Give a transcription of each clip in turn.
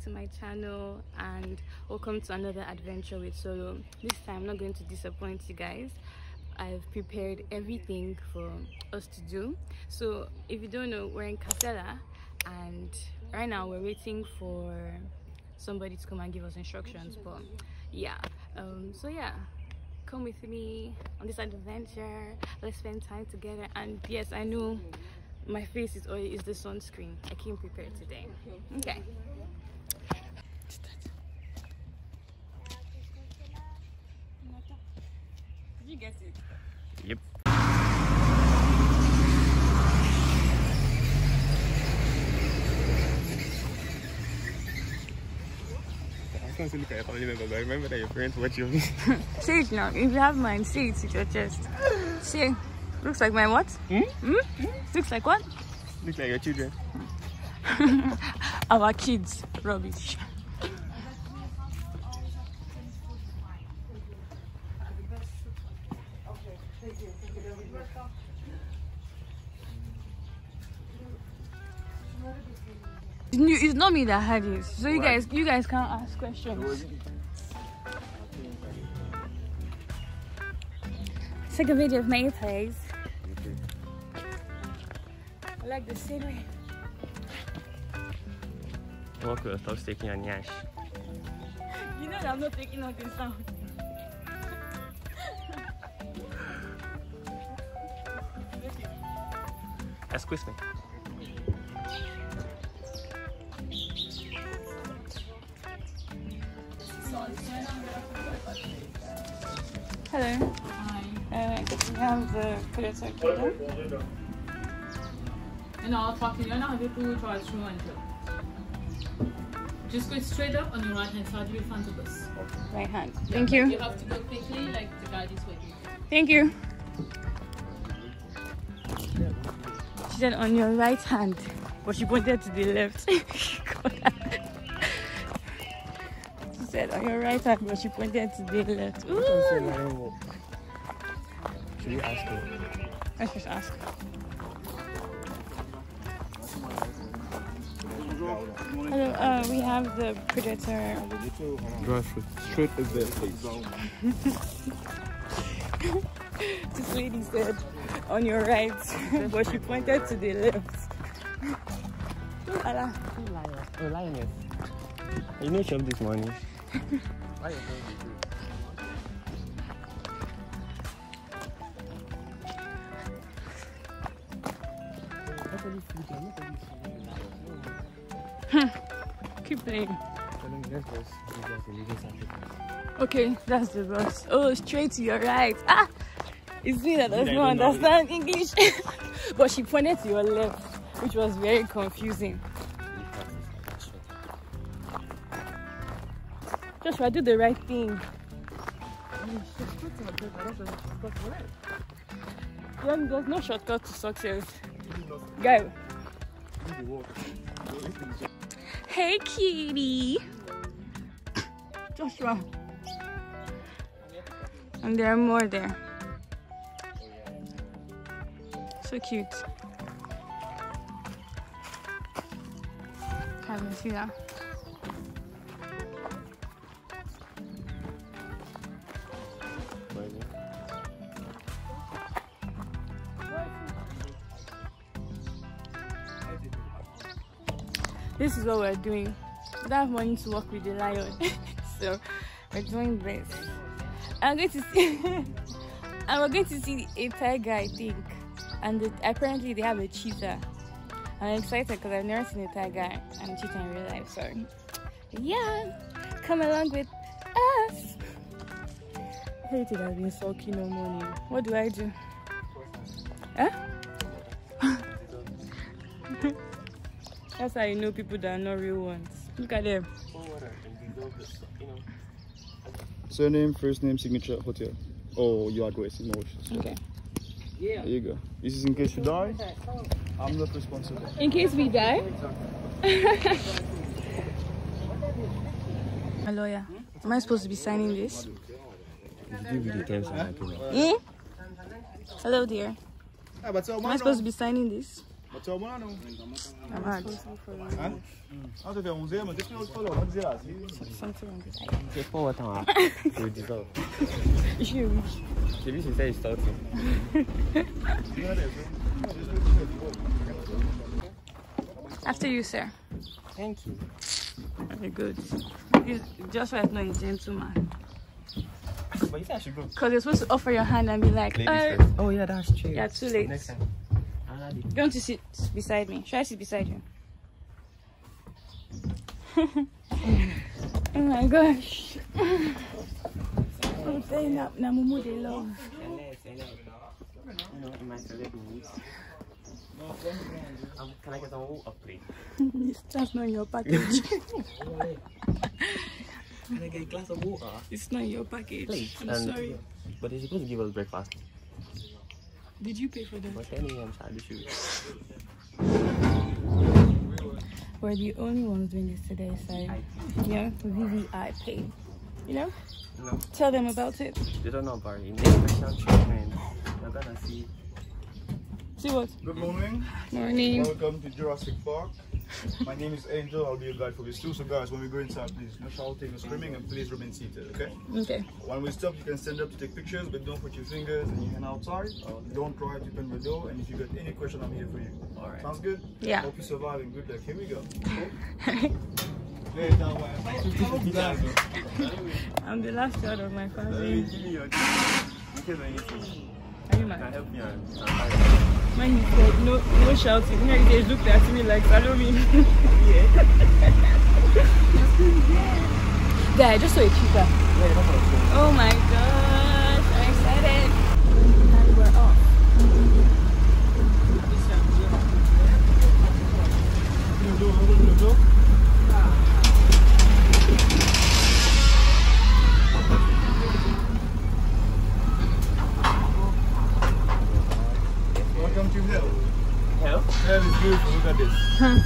to my channel and welcome to another adventure with Solo. This time I'm not going to disappoint you guys. I've prepared everything for us to do. So if you don't know, we're in Casela and right now we're waiting for somebody to come and give us instructions, but yeah, so yeah, come with me on this adventure. Let's spend time together. And yes, I know my face is the sunscreen. I came prepared today. Okay. Did you get it? Yep. I was going to look at your family members, but I remember that your parents watch you. Say it now. If you have mine, say it with your chest. Say, looks like my what? Looks like what? Looks like your children. Our kids. Rubbish. It's not me that had it, so you guys can't ask questions. Take a video of me, please. I like the scenery. Walk will stop taking on Yash. You know that I'm not taking out this sound. Excuse me. Hello. Hi. We have the predator kingdom. And I'll talk to you. I know how to charge through and just go straight up on your right hand side, you'll find the bus. Right hand. Yeah, thank you. You have to go quickly, like the guide is waiting. Thank you. She said on your right hand, but she pointed to the left. She said on your right hand, but she pointed to the left. Ooh. Should you ask her? Let's just ask. Hello, we have the predator. Dry fruit. Straight is there, please. This lady said on your right, but she pointed to the left. Oh, lioness. You know she have this morning. Why are you Keep playing. Okay, that's the bus. Oh, straight to your right. Ah, it's me that does not understand English. But she pointed to your left, which was very confusing. Joshua, do the right thing. There's no shortcut to success. Go. Hey, kitty. Joshua. And there are more there. So cute. Can you see that? This is what we're doing. We don't have money to work with the lion, so we're doing this. I'm going to see, and we're going to see a tiger, I think. And apparently they have a cheetah. I'm excited because I've never seen a tiger and a cheetah in real life. So yeah, come along with us. I hate it. I've been sulking all morning. What do I do? Huh? That's how you know people that are not real ones. Look at them. Surname, first name, signature, hotel. Oh, your address. No. Okay. There you go. This is in case you die. I'm not responsible. In case we die? My lawyer. Am I supposed to be signing this? Give you the terms and agreement. Hello, dear. Am I supposed to be signing this? What's up, man? I'm mad. Hein? Ah, tu fais 11h, mais qu'est-ce que tu fais là? On dit là, C'est pas autant. Je dis ça. J'ai oui. J'ai vu, c'est ça, il start. After you, sir. Thank you. Very good. You just right now, you're a gentleman. But you said I should go. Because you're supposed to offer your hand and be like, Ladies first. Oh, yeah, that's true. yeah, too late. Next time. You want to sit beside me? Should I sit beside you? Oh my gosh. I'm saying up now, Mumu, they love. You know, in my celeb moods. Can I get a water, please? That's not in your package. Can I get a glass of water? It's not in your package. Please. I'm sorry. But they're supposed to give us breakfast. Did you pay for that? But 10 a.m. child shoot. We're the only ones doing this today, so yeah, VVI paid. You know? No. Tell them about it. They don't know about it. In their special treatment, you're gonna see. See what? Good morning. Morning. Welcome to Jurassic Park. My name is Angel. I'll be your guide for this too. So guys, when we go inside, please no shouting, no screaming, and please remain seated, okay? Okay. When we stop, you can stand up to take pictures, but don't put your fingers and your hand outside. Don't try to open the door, and if you got any question, I'm here for you. Alright. Sounds good? Yeah. Hope you survive and good luck. Here we go. I'm the last child of my family. Are you mad? help me out. When he said no shouting, here he looked at me like Salome. Guy, I just saw a cheetah. Oh my gosh, I'm excited. And we're off. Welcome to hell. Hell? Hell is beautiful. Look at this. And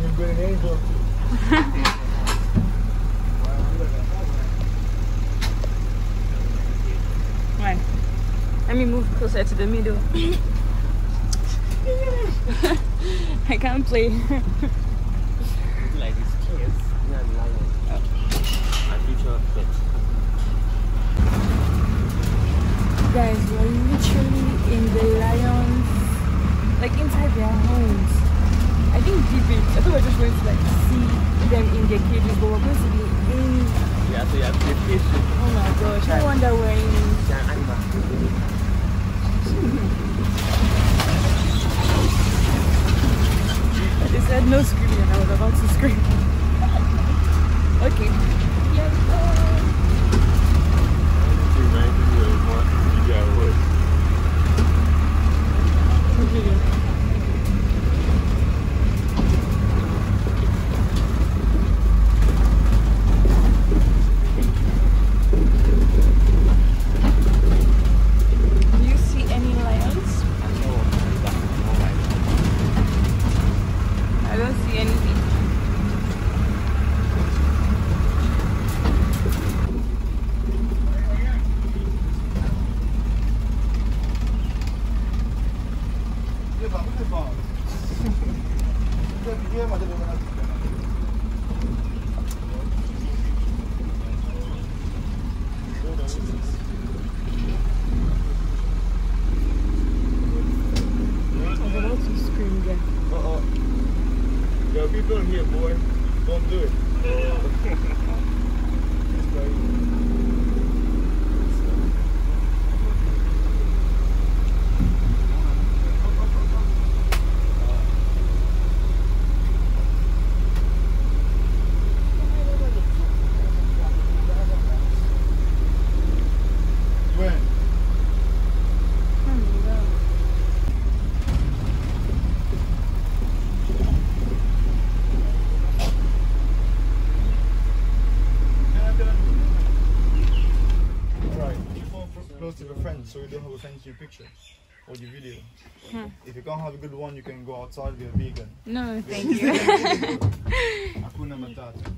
you've got an angel too. Right. Let me move closer to the middle. I can't play. Like it's kids, not lions. My future pet. Guys, we're literally in the lions, like inside their homes. I think deep in, I thought we were just going to like see them in their cages, but we're going to be in. Yeah, so you have to be patient. Oh my gosh, no wonder we're in. They're an animal. They said no screaming and I was about to scream. Okay. Yes, do you see any lions? I don't see anything. I was about to scream again. There are people here, boy. Don't do it. When? Oh my god. Alright, put your phone close to your friend so you don't have a fancy picture or your video. If you can't have a good one, you can go outside, be a vegan. No, thank you. Hakuna Matata.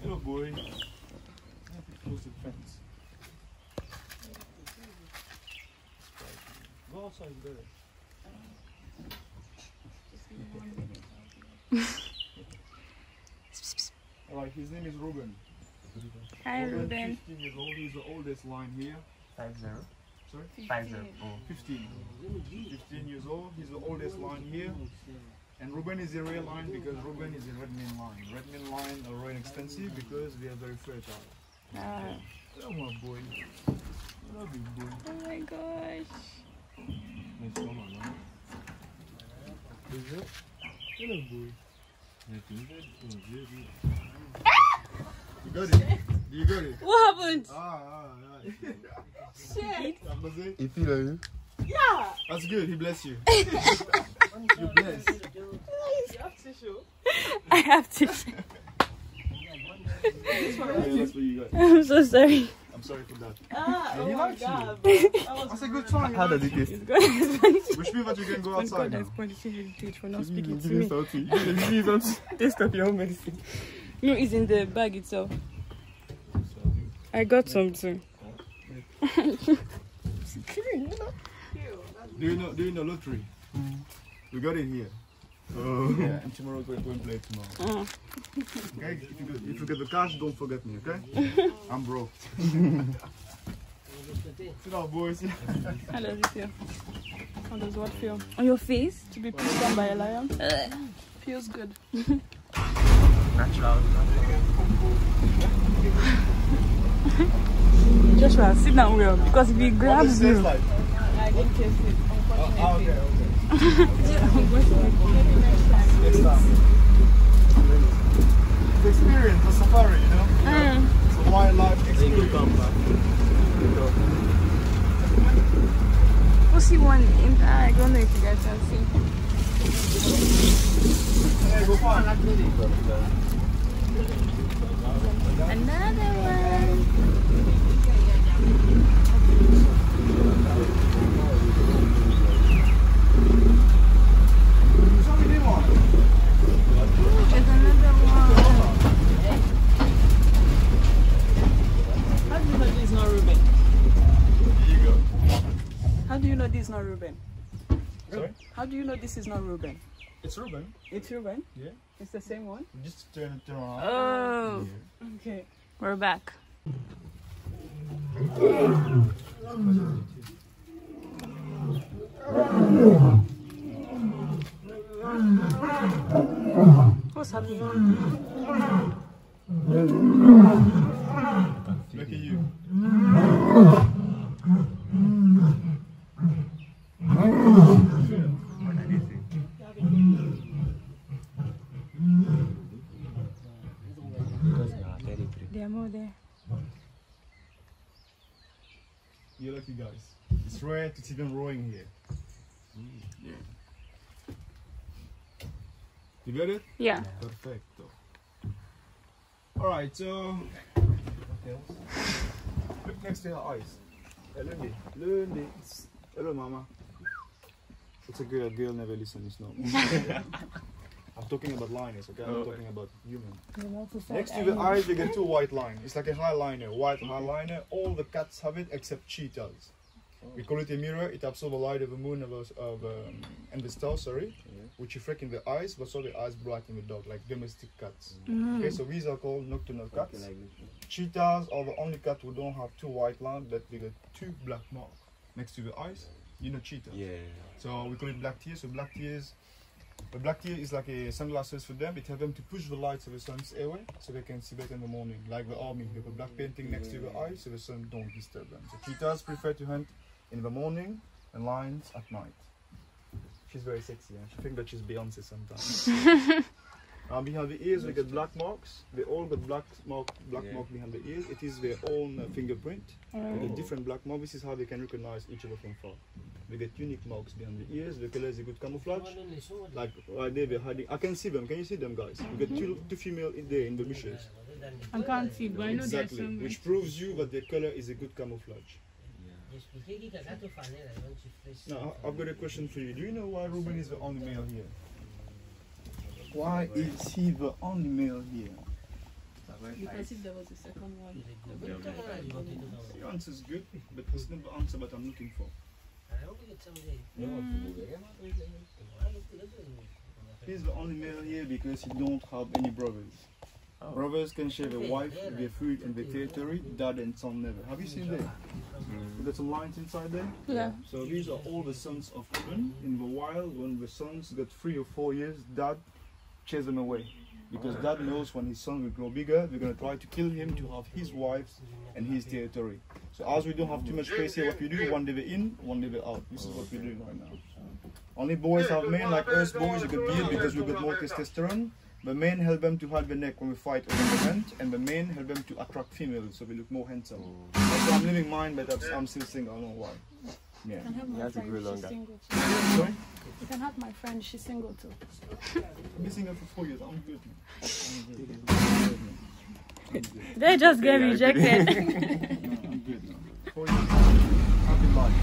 Hello, boy. Close to the fence. Go outside, better. Alright, his name is Ruben. Hi, Ruben. 15 years old. He's the oldest line here. 50. Sorry? 50. 15. 15 years old. He's the oldest line here. And Ruben is a rare line because Ruben is a red mean line. Red mean line are very expensive because they are very fertile. Ah. Oh my boy. Love you, boy. Oh my gosh. Nice mama, man. Is it? Hello, boy. You got it. You got it. What happened? Shit. You feel like Yeah. That's good. He bless you. You're blessed. You have tissue. I have to. That's what you got. I'm so sorry. I'm sorry for that. Oh he my likes god. That's a good song. how does it taste? It's good. Which means that you can go outside now. punishing heritage for not speaking to Give me me. something. Give me some taste of your own medicine. No, it's in the bag itself. I got some too. Do you know lottery? We got it here. Oh. Yeah, and tomorrow we're going to play it tomorrow. Okay, if you get the cash, don't forget me, okay? I'm broke. Sit down, boys. How does it feel? How does what feel? On your face? To be pissed on by a lion? Feels good. Natural. Joshua, sit down well because if he grabs you. Like? I didn't taste it, unfortunately. Okay. Maybe next time. Next time. It's experience, a safari, you know? It's a wildlife experience. We'll see one in I don't know if you guys can see. Hey, go find. Another one. Show me the one. There's another one. How do you know this is not Ruben? Here you go. How do you know this is not Ruben? Sorry? How do you know this is not Ruben? It's Ruben. It's Ruben? Yeah. It's the same one? Just turn around. Oh, Okay. we're back. What's happening? Look at you. They're more there. You're lucky guys. It's rare to see them rowing here. Yeah. You got it? Yeah. Perfecto. Alright, so look next to her eyes. Hey, Lundi. Hello mama. It's a girl never listens, no. I'm talking about liners, okay? I'm not talking about human. Next to the eyes, you get two white lines. It's like a highliner, white highliner. All the cats have it except cheetahs. We call it a mirror. It absorbs the light of the moon and the stars, sorry, which reflect in the eyes, but so the eyes bright in the dark, like domestic cats. Okay, so these are called nocturnal cats. Cheetahs are the only cat who don't have two white lines, but they got two black marks next to the eyes. You know cheetahs. Yeah. So we call it black tears. So black tears. The black tear is like a sunglasses for them. It helps them to push the lights of the sun's away so they can see better in the morning. Like the army, they put black painting next to the eyes so the sun don't disturb them. So cheetahs prefer to hunt in the morning and lions at night. She's very sexy, and she thinks that she's Beyonce sometimes. Behind the ears, we get black marks. They all got black mark behind the ears. It is their own fingerprint. They get different black marks. This is how they can recognize each other from far. They get unique marks behind the ears. The color is a good camouflage. Like right there, they're hiding. I can see them. Can you see them, guys? We get two female in there in the bushes. I can't see, but I know Exactly, there's some. which proves you that their color is a good camouflage. Now, I've got a question for you. Do you know why Ruben is the only male here? Why is he the only male here? Because if there was a second one, Your answer is good, but it's not the answer that I'm looking for. He's the only male here because he don't have any brothers. Brothers can share their wife, their food and their territory. Dad and son never. Have you seen that? You got some lines inside there? Yeah. So these are all the sons of women. In the wild, when the sons got 3 or 4 years, dad chase them away. Because dad knows when his son will grow bigger, they're going to try to kill him to have his wives and his territory. So as we don't have too much space here, what we do, one day we're in, one day we're out. This is what we're doing right now. Only boys have men, like us boys, we got beard because we got more testosterone. The men help them to hide the neck when we fight over the hunt, and the men help them to attract females, so we look more handsome. That's why I'm living mine, but I'm still single, I don't know why. Yeah. You can have my have to friend, grow she's longer. single too. Sorry? You can have my friend, she's single too. I've been single for 4 years, I'm good. They just get rejected. I'm good now. 4 years, happy life.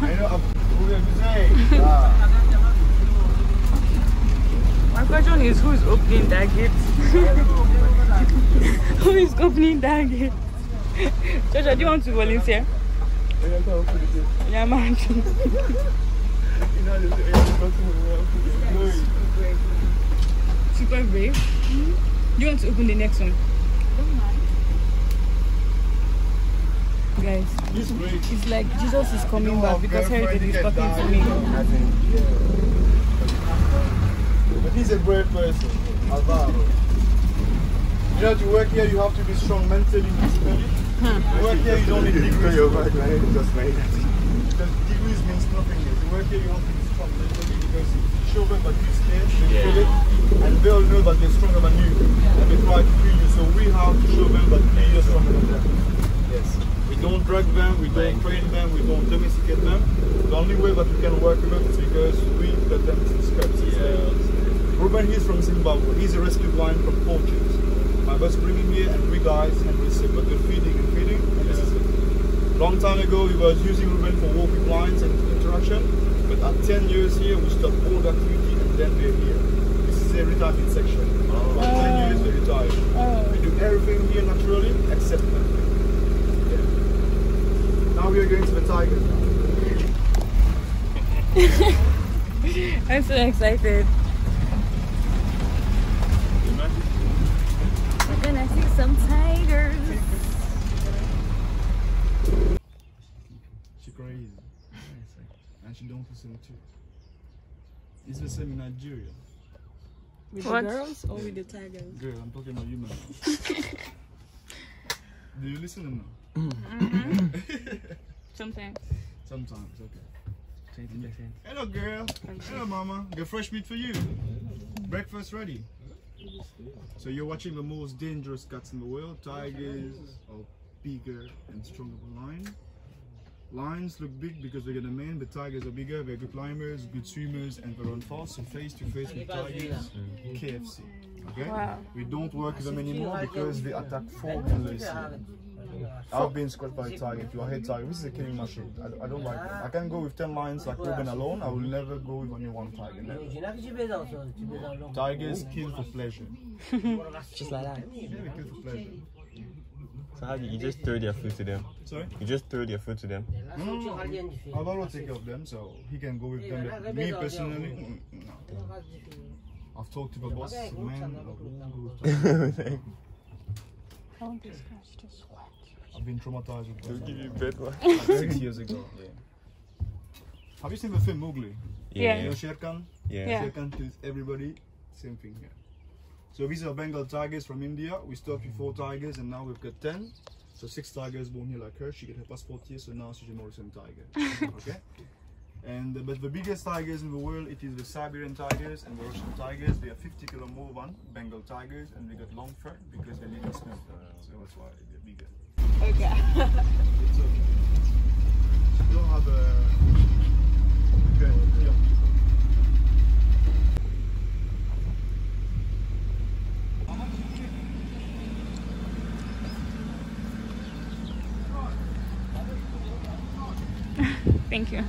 I know, who are you saying? My question is, who is opening that gate? Who is opening that gate? Joshua, do you want to volunteer? Yeah, man. Super brave. Do you want to open the next one? Guys, it's like Jesus is coming back because Heritage is talking to me. But he's a brave person, Alvaro. You know, to work here you have to be strong mentally, physically. To work here you don't need degrees. Because degrees means nothing here. To work here you have to be strong mentally because if you show them that you're scared, they feel it, and they'll know that they're stronger than you, and they try to kill you. So we have to show them that we are stronger than them. Yes. We don't drag them, we don't train them, we don't domesticate them. The only way that we can work with them is because we let them to scraps. Ruben, he's from Zimbabwe. He's a rescued lion from poachers. My boss bring him here and 3 guys and receive, but they're feeding and feeding, and this is it. Long time ago, we was using Ruben for walk with lions and interaction, but at 10 years here, we stopped all the activity and then they're here. This is a retirement section. For 10 years, they retired. We do everything here naturally, except them. Yeah. Now we are going to the tigers now. I'm so excited. We're gonna see some tigers. She's crazy. And she don't listen too. It's the same in Nigeria. With What? the girls or with the tigers? Girl, I'm talking about you, man. Do you listen to them now? Sometimes. Sometimes, okay. Hello, girl. Hello, mama. Got fresh meat for you. Breakfast ready. So you're watching the most dangerous cats in the world. Tigers are bigger and stronger than lions. Lions look big because they're the man, but tigers are bigger. They're good climbers, good swimmers, and they run fast. So face to face with tigers, KFC. Okay? Wow. We don't work with them anymore because they attack folk and listen. I've been scratched by a tiger. If you're a head tiger, this is a killing machine. I don't like it. I can go with 10 lions like Ruben alone. I will never go with only 1 tiger. Never. Tigers kill for pleasure. Just like that. Yeah, they kill for pleasure. So how do you just throw their food to them? Sorry? You just throw their food to them? No. I've already taken care of them, so he can go with them. But me personally, no. I've talked to the boss, man. I want this scratch to scratch. I've been traumatized with They'll that. give you bed one. Like 6 years ago. Yeah. Have you seen the film Mowgli? Yeah. You know Shere Khan? Yeah. Shere Khan kills everybody. Same thing here. So these are Bengal tigers from India. We started with 4 tigers and now we've got 10. So 6 tigers born here like her. She got her passport here, so now she's a Morrison tiger. Okay? And but the biggest tigers in the world, it is the Siberian tigers and the Russian tigers. They are 50 kilo more than Bengal tigers, and they got long fur because they live in snow. So that's why they're bigger. Okay. It's okay. You don't have a good young people. Thank you.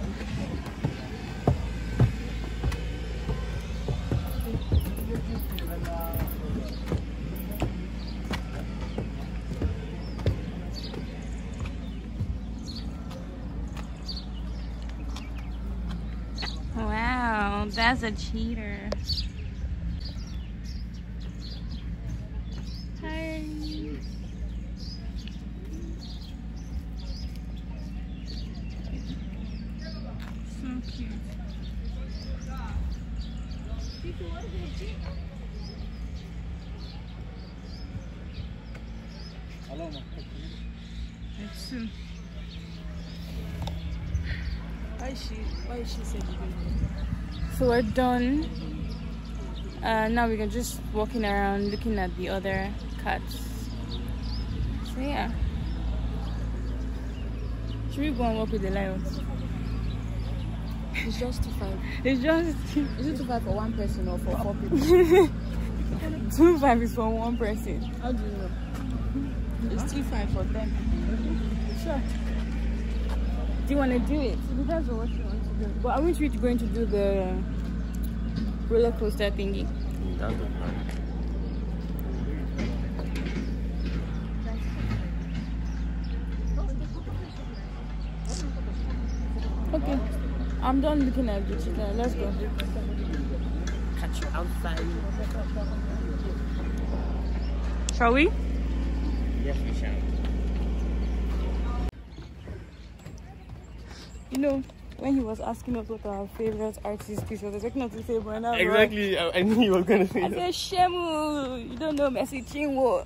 That's a cheater. Hi. So cute. Let's see. Why is she saying So we're done. Now we can just walking around looking at the other cats. So yeah. Should we go and walk with the lions? it's just 2.5? It's just Is it 2.5 for one person or for 4 people? 2.5 is for one person. How do you know? It's 2.5 for them. Sure. Do you want to do it? It depends on what you want to do. But aren't we going to do the roller coaster thingy? That's the plan. Okay. I'm done looking at the chicken. Let's go. Catch you outside. Shall we? Yes, we shall. You know, when he was asking us what our favorite artist is, he was expecting us to say Burna Boy. Exactly. I knew you were going to say I that. said, Shemu, you don't know Messi Chinwo.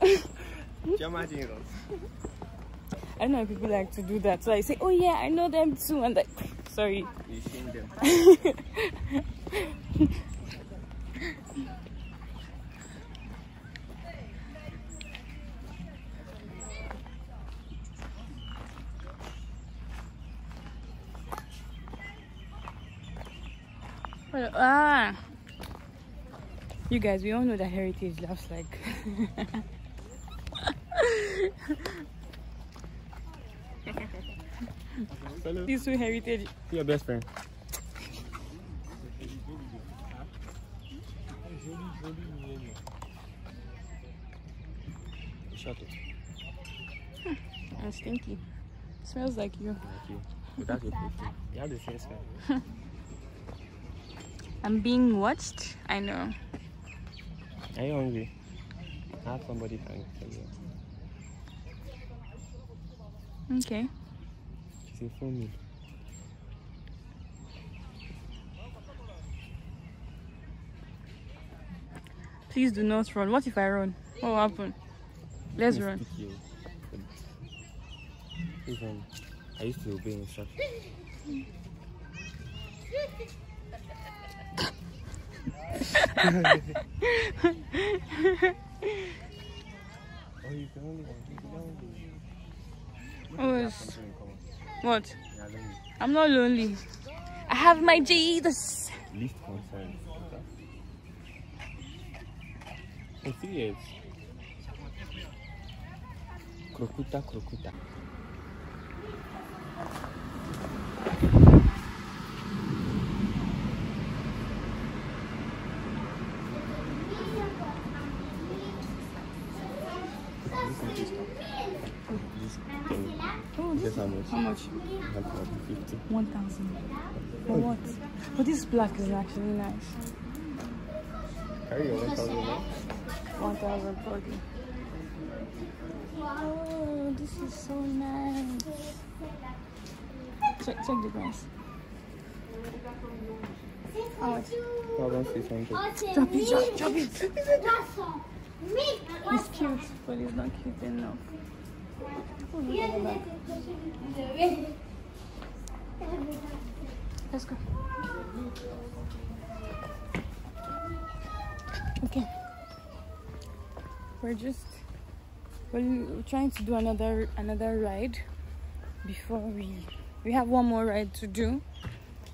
I don't know if people like to do that. So I say, oh yeah, I know them too. And like, sorry. You seen them. Ah, you guys, we all know that heritage laughs like. Hello. This is heritage. Your best friend. Shut it. I'm stinky. Smells like you. Thank you. But that's okay too. You have the same smell. I'm being watched. I know. Are you hungry? I have somebody hungry for you. Okay. She's a full meal. Please do not run. What if I run? What will happen? Let's run. Please run. I used to obey instructions. Oh, you can only Oh, it's... What? Yeah, I'm not lonely. I have my Jesus. least concern. In 3 years. Crocuta, crocuta. Oh, Guess how much? how much? 150. 1,000. For what? But this black is actually nice. Carry your 1,000 now. 1,040. Oh, this is so nice. Check the price. How much? 1,600. Drop it, drop it. It's cute, but it's not cute enough. Oh, look at that. Let's go. Okay. We're trying to do another ride before we have one more ride to do.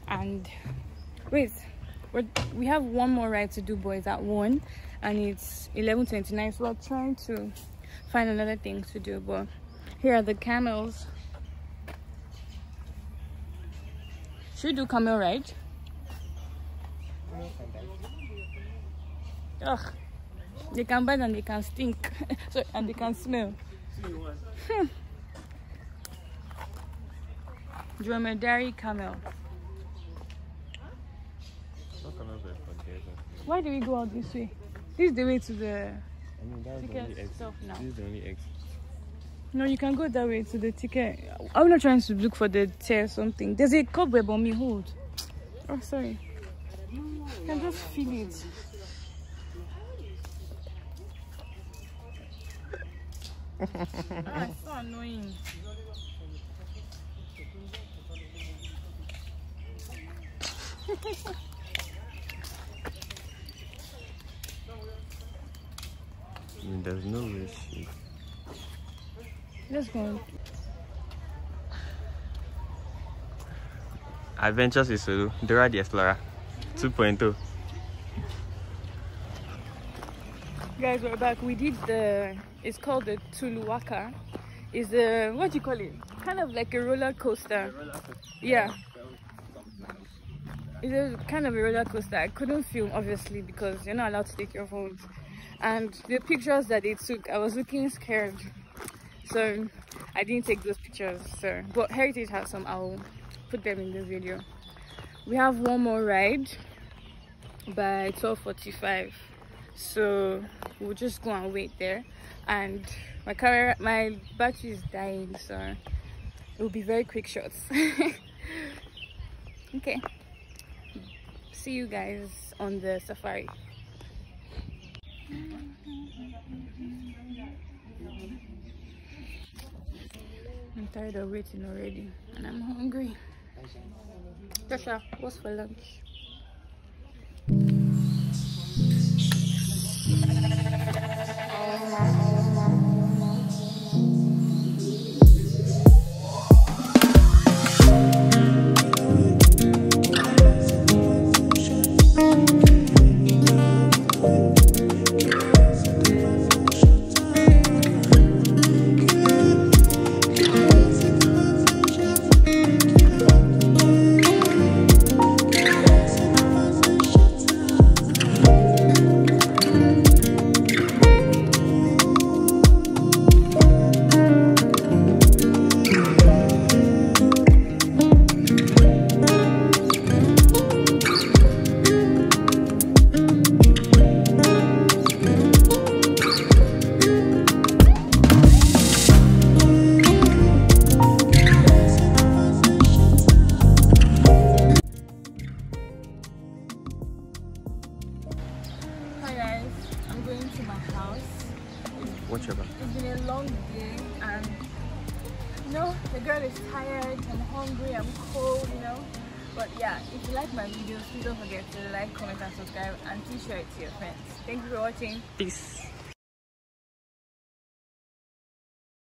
And wait, we have one more ride to do, boys, at 1, and it's 11:29. So we're trying to find another thing to do, but here are the camels. Should we do camel ride? Ugh, they can bite and they can stink. So, and they can smell. Dromedary camel. Not camel, Why do we go out this way? This is the way to the I mean, that's the ticket only exit. stuff now. This is the only exit. No, you can go that way to the ticket. I'm not trying to look for the chair or something. There's a cobweb on me. Hold. Oh, sorry. You can just feel it. It's so annoying. I mean, there's no way she... Let's go. Adventures with Solo, Dora the Explorer 2.0. Guys, we're back. We did the... It's called the Tulawaka. It's a... What do you call it? Kind of like a roller coaster. Yeah. It's a kind of a roller coaster. I couldn't film, obviously, because you're not allowed to take your phones. And the pictures that they took, I was looking scared. So I didn't take those pictures. So, but Heritage has some. I'll put them in the video. We have one more ride by 12:45. So we'll just go and wait there. And my battery is dying, so it will be very quick shots. Okay. See you guys on the safari. I'm tired of waiting already and I'm hungry. Tasha, what's for lunch? Whichever. It's been a long day and you know the girl is tired, I'm hungry, I'm cold, you know. But yeah, if you like my videos, please don't forget to like, comment and subscribe and please share it to your friends. Thank you for watching. Peace.